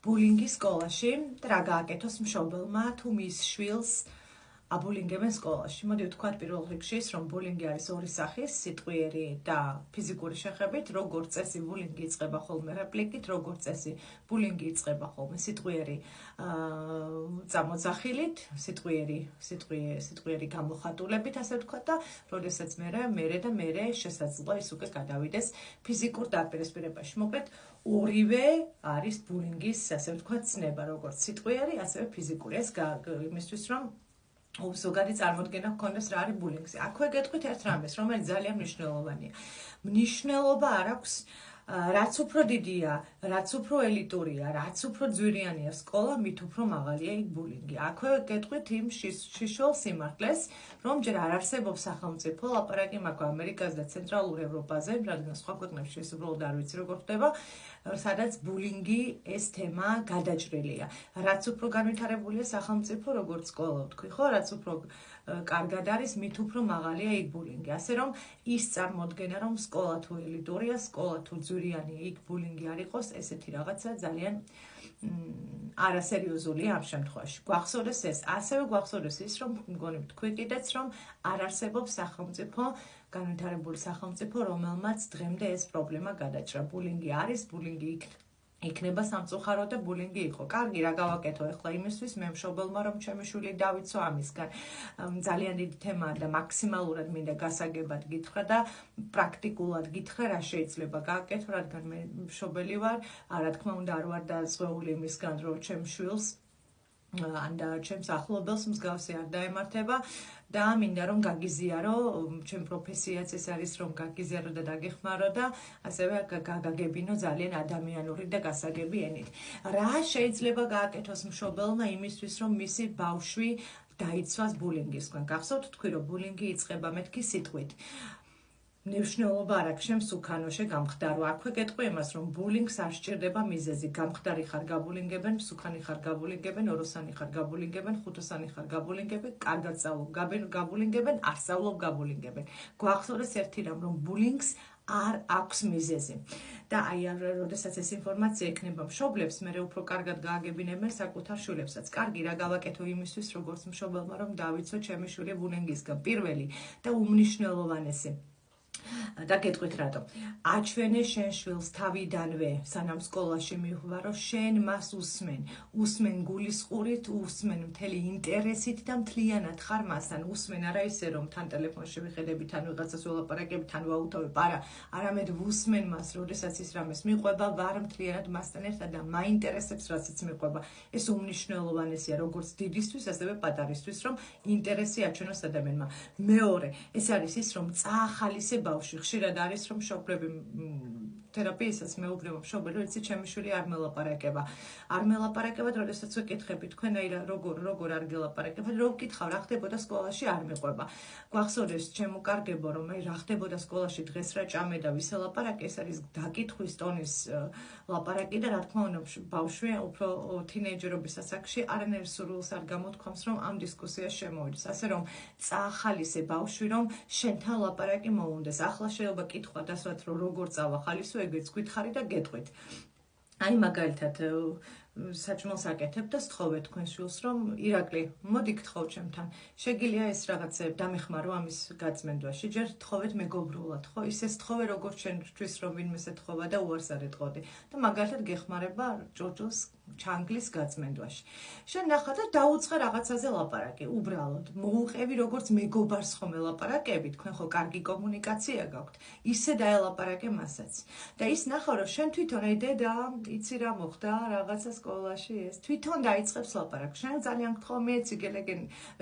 ბულინგი სკოლაში და რა გააკეთოს მშობელმა თუ მის შვილს აბულინგებენ სკოლაში. მოდი ვთქვათ პირველ რიგში ის, რომ ბულინგი არის ორი სახის, სიტყვიერი და ფიზიკური შეხებით. როგორც წესი ბულინგი იწყება ხოლმე რეპლიკით, როგორც წესი ბულინგი იწყება ხოლმე სიტყვიერი წამოძახილით, სიტყვიერი გამოხატულებით, ასე ვთქვათ და როდესაც მე შესაძლოა ის უკვე გადავიდეს ფიზიკურ დაპირისპირებაში. მოკლედ ორივე არის ბულინგის, ასე ვთქვათ, ცნება, როგორც სიტყვიერი, ასევე ფიზიკური. ეს იმისთვის, რომ ზოგადი წარმოდგენა გქონდეს რა არის ბულინგზე. აქვე გეტყვით ერთ რამეს, რომელიც ძალიან მნიშვნელოვანია. მნიშვნელობა არ აქვს რაც უფრო დიდია, რაც უფრო ელიტურია, რაც უფრო ძვირიანია სკოლა, მით უფრო მაღალია იქ ბულინგი. აქვე გეტყვით იმ შიშვალ სიმართლეს, რომ ჯერ არ არსებობს სახელმწიფო ლაპარაკი მაქვს ამერიკაზე და ცენტრალურ ევროპაზე, რადგან სხვა ქვეყნებში ეს უბრალოდ არ ვიცი როგორ ხდება, სადაც ბულინგი ეს თემა გადაჭრილია. რაც უფრო განვითარებულია სახელმწიფო, როგორც სკოლა ვთქვი, ხო, რაც უფრო კარგად არის, მით უფრო მაღალია იქ ბულინგი. ასე რომ ის წარმოდგენა, რომ სკოლა თუ ელიტურია, სკოლა თუ ძვირიანია, იქ ბულინგი არ იყოს, ესეთი რაღაცა ძალიან არასერიოზულია ამ შემთხვევაში. გვახსოვდეს ეს, ასევე გვახსოვდეს ის, რომ მგონი ვთქვი კიდეც, რომ არ არსებობს სახელმწიფო, განვითარებული სახელმწიფო, რომელმაც დღემდე ეს პრობლემა გადაჭრა. ბულინგი არის, ბულინგი იქნება სამწუხარო და ბულინგი იყო. კარგი, რა გავაკეთო ახლა იმისთვის, მე მშობელმა რომ ჩემი შვილი დავიცო ამისგან. ძალიან დიდი თემაა და მაქსიმალურად მინდა გასაგებად გითხრა და პრაქტიკულად გითხრა რა შეიძლება გააკეთო, რადგან მე მშობელი ვარ, რა თქმა უნდა არ ვარ დაზღვეული იმისგან, რომ ჩემ შვილს ან და ჩემს ახლობელს მსგავსი არ დაემართება და მინდა რომ გაგიზიარო, ჩემ პროფესიაც ეს არის რომ გაგიზიარო და დაგეხმარო და ასევე გაგაგებინო ძალიან ადამიანური და გასაგები ენით. რა შეიძლება გააკეთოს მშობელმა იმისთვის რომ მისი ბავშვი დაიცვას ბულინგისგან? გახსოვთ თქვი რომ ბულინგი იწყება მეთქი სიტყვით. მნიშვნელობა არ აქვს შემს უკანოშე გამხდარო. აქვე გეტყვი იმას, რომ ბულინგს არ სჭირდება მიზეზი. გამხდარი ხარ გაბულინგებენ, მსუქანი ხარ გაბულინგებენ, ოროსანი ხარ გაბულინგებენ, ხუთოსანი ხარ გაბულინგებენ, კარგად სწავლობ გაბულინგებენ, არ სწავლობ გაბულინგებენ. გვახსოვდეს ერთი რამ, რომ ბულინგს არ აქვს მიზეზი. და აი როდესაც ეს ინფორმაცია ექნება მშობლებს, მე უფრო კარგად გააგებინებენ საკუთარ შვილებსაც. კარგი, რა გავაკეთო იმისთვის, როგორც მშობელმა, რომ დავიცო ჩემი შვილი ბულინგისგან. პირველი და უმნიშვნელოვანესი და გეტყვით რატო. აჩვენე შენ შვილს თავიდანვე, სანამ სკოლაში მიხვდა, შენ მას უსმენ გულისყურით, უსმენ მთელი ინტერესით და მთლიანად ხარ მასთან. უსმენ არა ისე რომ თან ტელეფონში ვიხედები, თან ვიღაცას ველაპარაკები, თან ვაუთავებ, არამედ ვუსმენ მას, როდესაც ის რამეს მიყვება, ვარ მთლიანად მასთან ერთად და მაინტერესებს რასაც მიყვება. ეს უმნიშვნელოვანესია როგორც დიდისთვის, ასევე პატარისთვის, რომ ინტერესი აჩვენოს ადამიანმა. მეორე, ეს არის ის, რომ წაახალისე ბავშვი. ხშირად არის რომ მშობლები თერაპიისას მეუბნება მშობელი, რომ იცი ჩემი შვილი არ მელაპარაკება. არ მელაპარაკება, როდესაც ვეკითხები თქვენ აი როგორ არ გელაპარაკებთ, რო ვკითხავ რა ხდებოდა სკოლაში არ მიყვება. გვახსოვდეს ჩემო კარგებო, რომ აი რა ხდებოდა სკოლაში დღეს რა ჭამე და ვის ელაპარაკე, ეს არის დაკითხვის ტონის ლაპარაკი და რა თქმა უნდა ბავშვი უფრო თინეიჯერობის ასაკში არანაირ სურვილს არ გამოთქვამს, რომ ამ დისკუსიაში შემოვიდეს. ასე რომ წაახალისე ბავშვი, რომ შენთან ლაპარაკი მოუნდეს. ახლა შეიძლება კითხვა დასვათ, რომ როგორ წავა ხალისო, ეგეც გითხარი და გეტყვით. აი მაგალითად საჭმელს აკეთებ და სთხოვე თქვენ შვილს, რომ ირაკლი, მოდი გთხოვ ჩემთან. შეგიძლია ეს რაღაცეები დამეხმარო ამის გაწმენდვაში. ჯერ თხოვეთ მეგობრულად, ხო? ისე სთხოვე, როგორც ჩვენთვის რომ ვინმეს ეთხოვა და უარს არ ეტყოდი. და მაგალითად გეხმარება ჭურჭელს ჩანგლის გაწმენდვაში. შენ ნახა და დაუწყე რაღაცაზე ლაპარაკი, უბრალოდ. მოუყევი როგორც მეგობარს ხომ ელაპარაკები, თქვენ ხო კარგი კომუნიკაცია გაქვთ. ისე დაელაპარაკე მასაც. და ის ნახა რომ შენ თვითონ აი დედა, იცი რა მოხდა რაღაცა სკოლაში ეს თვითონ დაიწყებს ლაპარაკს. შენ ძალიან გთხოვ მეც იგელეგენ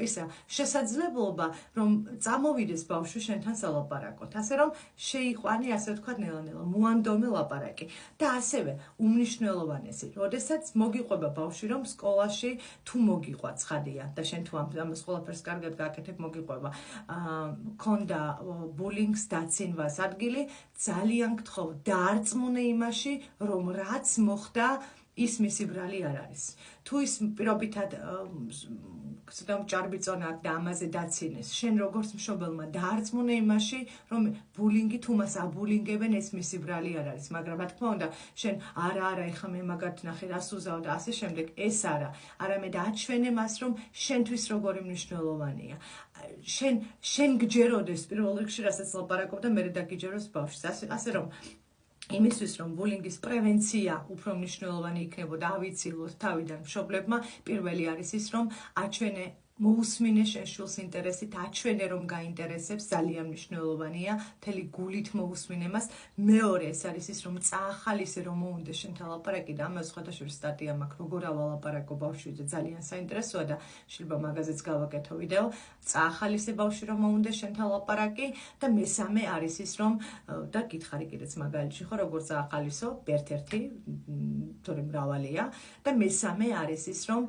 ისა შესაძლებლობა რომ წამოვიდეს ბავშვი შენთან სალაპარაკოთ. ასე რომ შეიყვანი ასე ვთქვათ ნელა-ნელა მოანდომე ლაპარაკი. და ასევე უმნიშვნელოვანესი, როდესაც მოგიყვება ბავშვი რომ სკოლაში თუ მოგიყვა ცხადია და შენ თუ ამას ყველაფერს კარგად გააკეთებ მოგიყვება. ქონდა ბულინგს დაცინვას ადგილი, ძალიან გთხოვ დაარწმუნე იმაში რომ რაც მოხდა ის მისი ბრალი არ არის. თუ ის პირობითად ჭარბიწონა და ამაზე დაცინეს, შენ როგორც მშობელმა დაარწმუნე იმაში, რომ ბულინგი თუ მას აბულინგებენ, ეს მისი ბრალი არ არის, მაგრამ რა თქმა უნდა, შენ არა, ეხლა მე მაგათ ნახე რას უზავ და ასე შემდეგ, ეს არა, არამედ აჩვენე მას, რომ შენთვის როგორი მნიშვნელოვანია. შენ გჯეროდეს პირველ რიგში, რასაც ლაპარაკობ და მე დაგიჯეროს ბავშვს, ასე რომ იმისთვის რომ ბულინგის პრევენცია უფრო მნიშვნელოვანი იქნებოდა ავიცილოთ თავიდან მშობლებმა, პირველი არის ის, რომ აჩვენე მოусმინე შენ შვილს ინტერესით, აჩვენე რომ გაინტერესებს, ძალიან მნიშვნელოვანია, მთელი გულით მოусმინე მას. მეორე ეს არის ის, რომ წაახალისე რომ მოუნდეს შენთან ლაპარაკი და ამას სხვადასხვა სტატია მაქვს, როგორ ავალაპარაკო ბავშვი და ძალიან საინტერესოა და შეიძლება მაგაზეც გავაკეთო ვიდეო. წაახალისე ბავშვი რომ მოუნდეს შენთან ლაპარაკი და მესამე არის ის, რომ და გითხარი კიდეც მაგალითში ხო როგორ წაახალისო, ერთ-ერთი, თორემ მრავალია და მესამე არის ის, რომ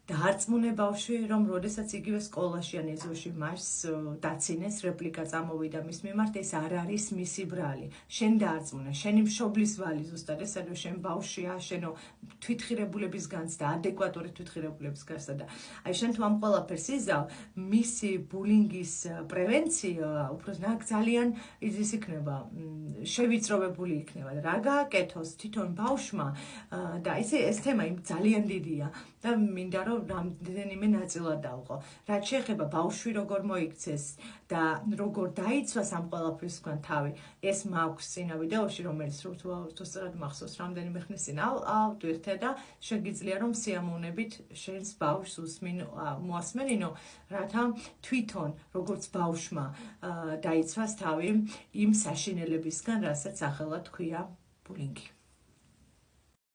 დაარწმუნე ბავშვი, რომ როდესაც იგივე სკოლაში ან ეზოში მას დაცინეს, რეპლიკა წამოვიდა მის მიმართ, ეს არ არის მისი ბრალი. შენ დაარწმუნე, შენი მშობლის ვალი ზუსტად ეს არის, შენ ბავშვია, შენო თვითღირებულების განცდა, ადეკვატური თვითღირებულების განცდა და აი შენ თუ ამ ყველაფერს იზავ, მისი ბულინგის პრევენცია უფრო ძალიან ის იქნება, შევიწროვებული იქნება და რა გააკეთოს თვითონ ბავშვმა და ეს თემა ძალიან დიდია და მინდა რომ რამდენიმე ნაწილად დავყო. რაც შეეხება ბავშვი როგორ მოიქცეს და როგორ დაიცვას ამ ყველაფრისგან თავი, ეს მაქვს წინა ვიდეოში, რომელიც თუ სწორად მახსოვს, რამდენიმე ხნის წინ ავტვირთე და შეგიძლია რომ სიამოვნებით შენს ბავშვს მოასმენინო, რათა თვითონ როგორც ბავშვმა დაიცვას თავი იმ საშინელებისგან, რასაც სახელად ქვია ბულინგი.